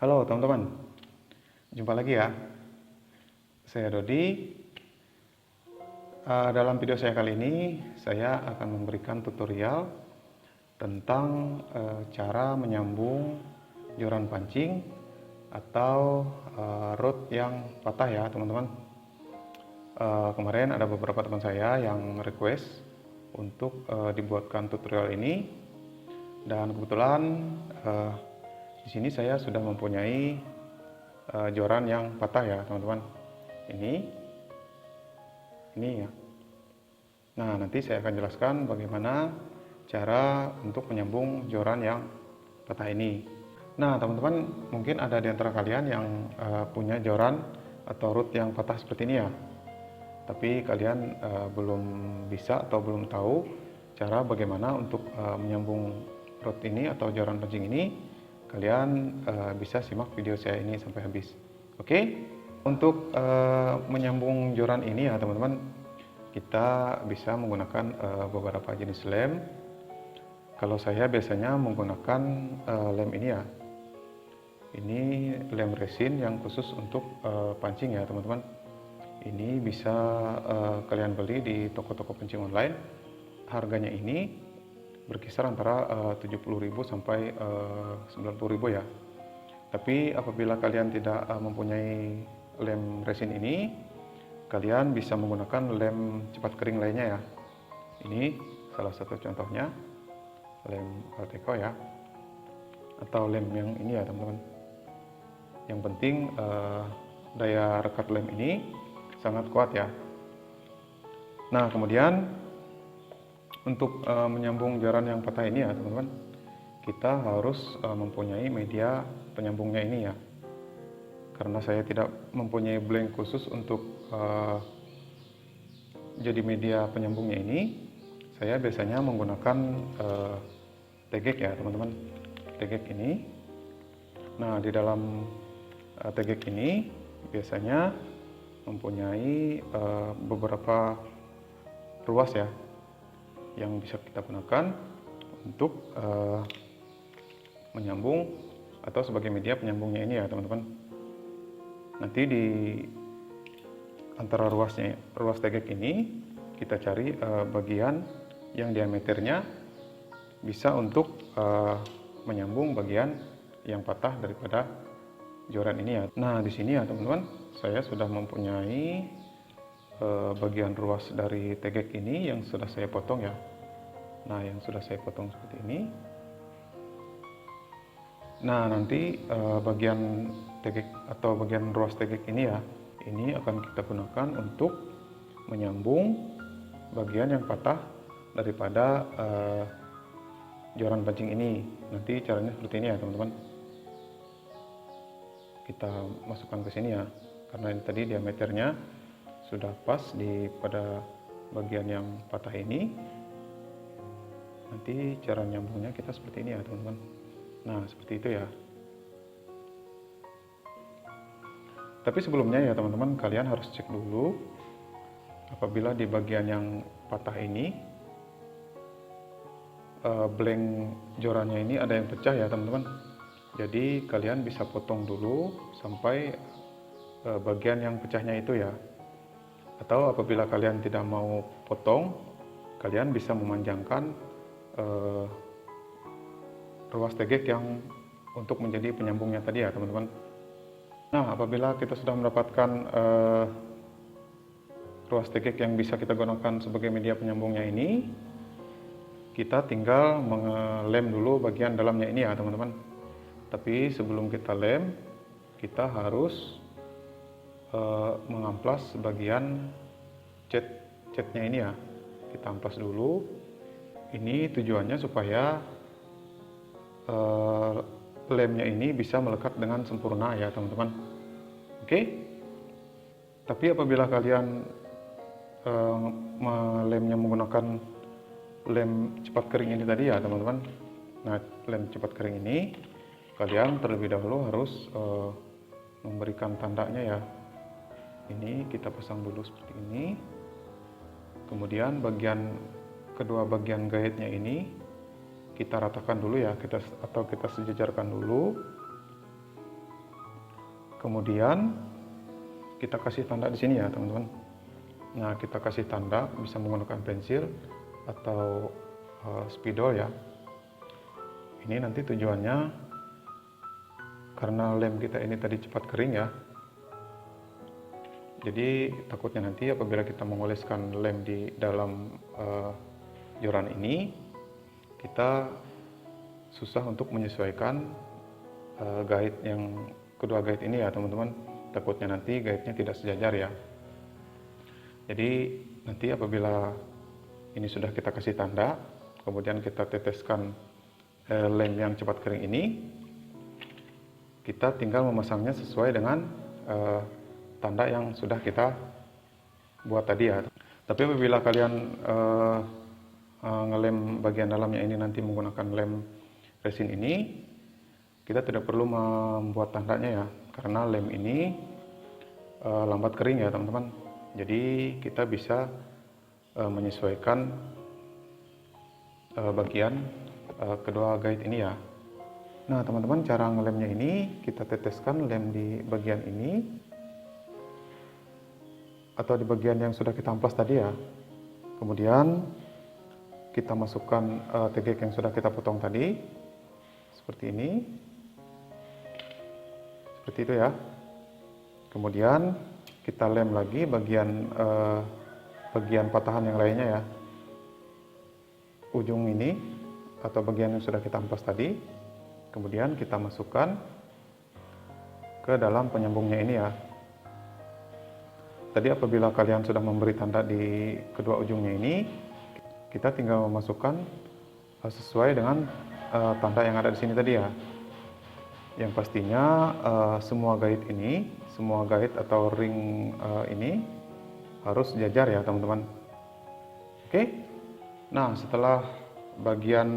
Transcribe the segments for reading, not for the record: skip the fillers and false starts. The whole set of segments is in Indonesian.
Halo teman-teman, jumpa lagi ya. Saya Dodi. Dalam video saya kali ini, saya akan memberikan tutorial tentang cara menyambung joran pancing atau rod yang patah ya teman-teman. Kemarin ada beberapa teman saya yang request untuk dibuatkan tutorial ini, dan kebetulan di sini saya sudah mempunyai joran yang patah ya teman-teman. Ini ya. Nah, nanti saya akan jelaskan bagaimana cara untuk menyambung joran yang patah ini. Nah, teman-teman, mungkin ada di antara kalian yang punya joran atau rod yang patah seperti ini ya. Tapi kalian belum bisa atau belum tahu cara bagaimana untuk menyambung rod ini atau joran pancing ini. Kalian bisa simak video saya ini sampai habis. Oke? Untuk menyambung joran ini ya teman-teman, kita bisa menggunakan beberapa jenis lem. Kalau saya biasanya menggunakan lem ini ya. Ini lem resin yang khusus untuk pancing ya teman-teman. Ini bisa kalian beli di toko-toko pancing online. Harganya ini berkisar antara 70.000 sampai 90.000 ya. Tapi apabila kalian tidak mempunyai lem resin ini, kalian bisa menggunakan lem cepat kering lainnya ya. Ini salah satu contohnya, lem Alteco ya, atau lem yang ini ya teman-teman. Yang penting daya rekat lem ini sangat kuat ya. Nah, kemudian untuk menyambung joran yang patah ini ya teman-teman, kita harus mempunyai media penyambungnya ini ya. Karena saya tidak mempunyai blank khusus untuk jadi media penyambungnya ini, saya biasanya menggunakan tegek ya teman-teman, tegek ini. Nah, di dalam tegek ini biasanya mempunyai beberapa ruas ya yang bisa kita gunakan untuk menyambung atau sebagai media penyambungnya ini ya teman-teman. Nanti di antara ruas tegek ini kita cari bagian yang diameternya bisa untuk menyambung bagian yang patah daripada joran ini ya. Nah, di sini ya teman-teman, saya sudah mempunyai bagian ruas dari tegek ini yang sudah saya potong ya. Nah, yang sudah saya potong seperti ini. Nah, nanti bagian tegek atau bagian ruas tegek ini ya, ini akan kita gunakan untuk menyambung bagian yang patah daripada joran pancing ini. Nanti caranya seperti ini ya teman-teman. Kita masukkan ke sini ya, karena ini tadi diameternya sudah pas pada bagian yang patah ini. Nanti cara nyambungnya kita seperti ini ya teman-teman. Nah, seperti itu ya. Tapi sebelumnya ya teman-teman, kalian harus cek dulu apabila di bagian yang patah ini blank jorannya ini ada yang pecah ya teman-teman. Jadi kalian bisa potong dulu sampai bagian yang pecahnya itu ya. Atau apabila kalian tidak mau potong, kalian bisa memanjangkan ruas tegek yang untuk menjadi penyambungnya tadi ya teman-teman. Nah, apabila kita sudah mendapatkan ruas tegek yang bisa kita gunakan sebagai media penyambungnya ini, kita tinggal mengelem dulu bagian dalamnya ini ya teman-teman. Tapi sebelum kita lem, kita harus mengamplas bagian catnya ini ya. Kita amplas dulu. Ini tujuannya supaya lemnya ini bisa melekat dengan sempurna ya teman-teman. Oke. Tapi apabila kalian melemnya menggunakan lem cepat kering ini tadi ya teman-teman. Nah, lem cepat kering ini kalian terlebih dahulu harus memberikan tandanya ya. Ini kita pasang dulu seperti ini. Kemudian kedua bagian gaitnya ini kita ratakan dulu ya, kita sejajarkan dulu. Kemudian kita kasih tanda di sini ya teman-teman. Nah, kita kasih tanda bisa menggunakan pensil atau spidol ya. Ini nanti tujuannya karena lem kita ini tadi cepat kering ya. Jadi takutnya nanti apabila kita mengoleskan lem di dalam joran ini, kita susah untuk menyesuaikan guide yang kedua guide ini ya teman-teman. Takutnya nanti guide-nya tidak sejajar ya. Jadi nanti apabila ini sudah kita kasih tanda, kemudian kita teteskan lem yang cepat kering ini, kita tinggal memasangnya sesuai dengan tanda yang sudah kita buat tadi ya. Tapi apabila kalian ngelem bagian dalamnya ini nanti menggunakan lem resin ini, kita tidak perlu membuat tandanya ya, karena lem ini lambat kering ya teman-teman. Jadi kita bisa menyesuaikan bagian kedua guide ini ya. Nah teman-teman, cara ngelemnya ini kita teteskan lem di bagian ini atau di bagian yang sudah kita amplas tadi ya. Kemudian kita masukkan tegek yang sudah kita potong tadi seperti ini, seperti itu ya. Kemudian kita lem lagi bagian patahan yang lainnya ya, ujung ini atau bagian yang sudah kita amplas tadi. Kemudian kita masukkan ke dalam penyambungnya ini ya. Tadi apabila kalian sudah memberi tanda di kedua ujungnya ini, kita tinggal memasukkan sesuai dengan tanda yang ada di sini tadi ya. Yang pastinya semua guide ini, semua guide atau ring ini harus sejajar ya teman-teman. Oke. Nah, setelah bagian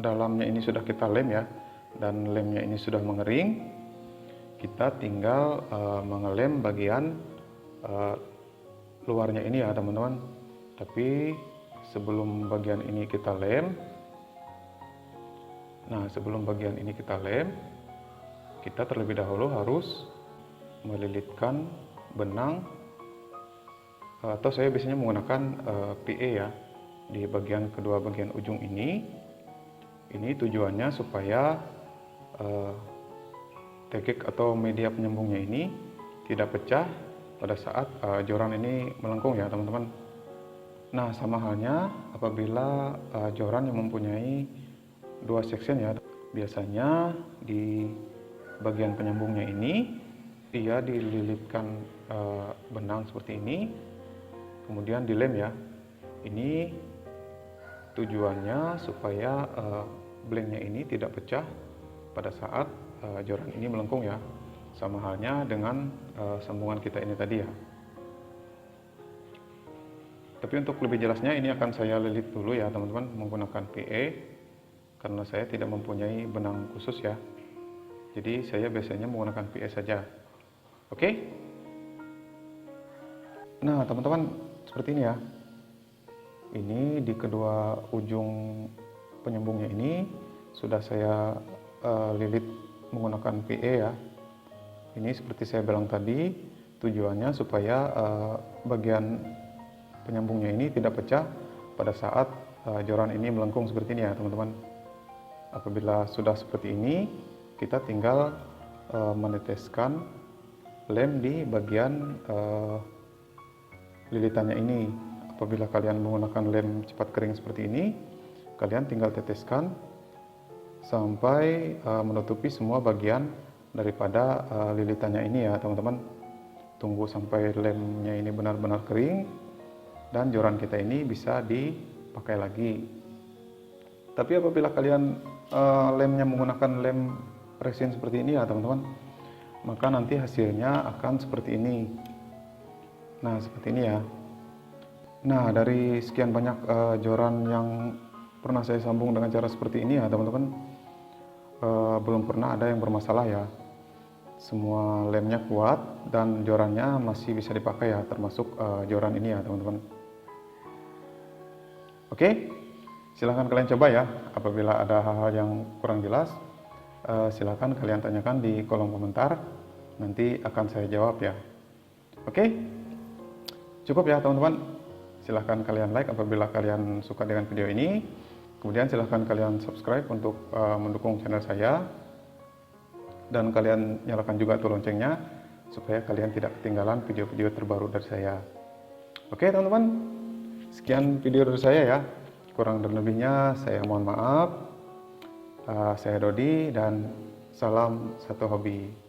dalamnya ini sudah kita lem ya, dan lemnya ini sudah mengering, kita tinggal mengelem bagian luarnya ini ya teman-teman. Tapi sebelum bagian ini kita lem, kita terlebih dahulu harus melilitkan benang, atau saya biasanya menggunakan PE ya, di bagian kedua bagian ujung ini. Ini tujuannya supaya tegek atau media penyambungnya ini tidak pecah pada saat joran ini melengkung ya teman-teman. Nah, sama halnya apabila joran yang mempunyai dua section ya, biasanya di bagian penyambungnya ini ia dililitkan benang seperti ini, kemudian dilem ya. Ini tujuannya supaya blanknya ini tidak pecah pada saat joran ini melengkung ya. Sama halnya dengan sambungan kita ini tadi ya. Tapi untuk lebih jelasnya ini akan saya lilit dulu ya teman-teman menggunakan PE, karena saya tidak mempunyai benang khusus ya. Jadi saya biasanya menggunakan PE saja. Oke? Nah teman-teman, seperti ini ya. Ini di kedua ujung penyambungnya ini sudah saya lilit menggunakan PE ya. Ini seperti saya bilang tadi, tujuannya supaya bagian penyambungnya ini tidak pecah pada saat joran ini melengkung seperti ini ya teman-teman. Apabila sudah seperti ini, kita tinggal meneteskan lem di bagian lilitannya ini. Apabila kalian menggunakan lem cepat kering seperti ini, kalian tinggal teteskan sampai menutupi semua bagian daripada lilitannya ini ya teman-teman. Tunggu sampai lemnya ini benar-benar kering dan joran kita ini bisa dipakai lagi. Tapi apabila kalian lemnya menggunakan lem resin seperti ini ya teman-teman, maka nanti hasilnya akan seperti ini. Nah seperti ini ya. Nah dari sekian banyak joran yang pernah saya sambung dengan cara seperti ini ya teman-teman, belum pernah ada yang bermasalah ya. Semua lemnya kuat dan jorannya masih bisa dipakai ya, termasuk joran ini ya teman-teman. Oke, silahkan kalian coba ya. Apabila ada hal-hal yang kurang jelas, silahkan kalian tanyakan di kolom komentar. nanti akan saya jawab ya. Oke, cukup ya teman-teman. Silahkan kalian like apabila kalian suka dengan video ini. Kemudian silahkan kalian subscribe untuk mendukung channel saya. Dan kalian nyalakan juga tuh loncengnya supaya kalian tidak ketinggalan video-video terbaru dari saya. Oke teman-teman, sekian video dari saya ya. Kurang dan lebihnya saya mohon maaf. Saya Dodi dan salam satu hobi.